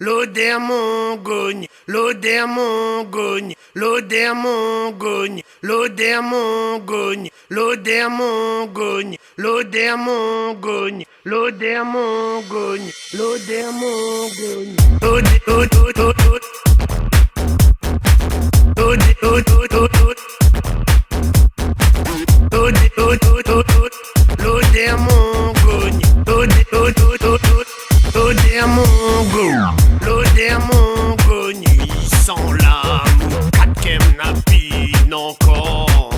L'odeur mongogne, l'odeur mongogne, l'odeur mongogne, l'odeur mongogne, l'odeur mongogne, l'odeur mongogne, l'odeur mongogne, l'odeur mongogne, l'odeur mongogne, l'odeur mongogne, l'odeur mongogne, il sent la moucade qu'elle napine encore.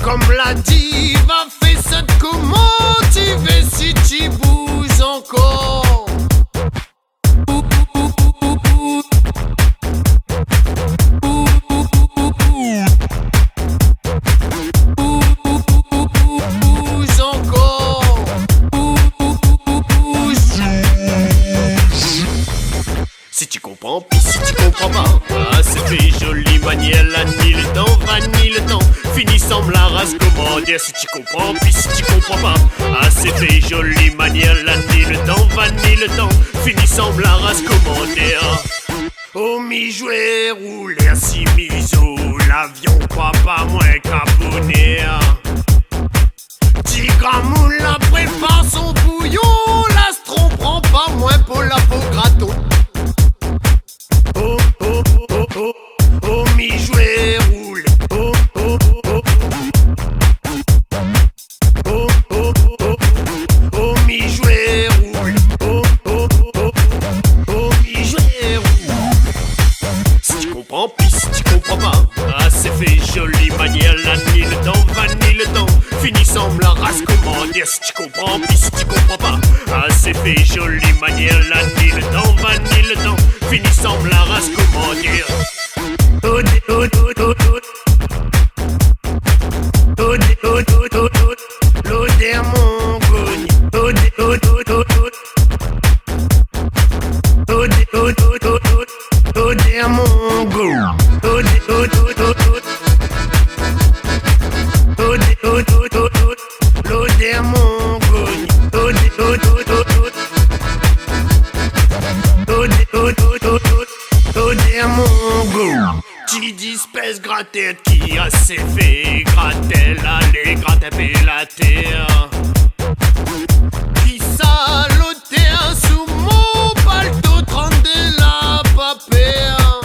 Comme la diva fait cette comment tu fais si tu bouges encore. Si tu comprends, puis si tu comprends pas, ah c'est fait jolie manière, la ni le temps, va ni le temps, fini semble la race, comment dire, si tu comprends, puis si tu comprends pas, ah c'est fait jolie manière, la ni le temps, va ni le temps, fini semble la race, comment dire. Oh mi jouet rouler si miso, l'avion quoi pas moins caponné. Tigre moule la prépare son bouillon, l'astron prend pas moins pour la peau graton. Oh, oh, oh, oh, oh, mi jouet roule. Oh, oh, oh, oh, oh, oh, oh, mi jouet roule. Oh, oh, oh, oh, mi jouet roule. Si tu comprends, puis si tu comprends pas, ah c'est fait jolie manière, la ni le temps, va ni le temps, fini semble la race, comment dire, si tu comprends, puis si tu comprends pas, ah c'est fait jolie manière, la ni le temps, va ni le temps, fini semble la race, comment dire. L'odeur mongogne, l'odeur mongogne, l'odeur mongogne, l'odeur mongogne. Tu dis espèce grattette qui a ses fait gratter l'aller, gratter la terre. Qui salotait sous mon palto, trente de la papère.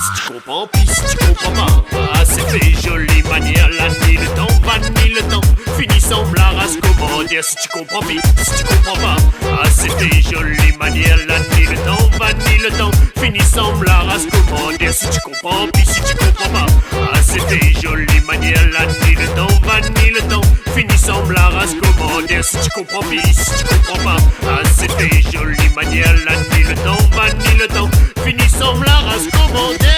Si tu comprends, puis si tu comprends pas, ah c'est fait jolie manière, la ni le temps, va ni le temps, fini semble la race, comment dire, si tu comprends, puis si tu comprends pas, ah c'est fait jolie manière, la ni le temps, va ni le temps, fini semble la race, comment dire, si tu comprends, puis si tu comprends pas, ah c'est fait jolie manière, la ni le temps, va ni le temps, fini semble la race, comment dire, si tu comprends, puis si tu comprends pas, ah c'est fait jolie manière, la ni le temps, va ni le temps, fini semble la race, comment dire.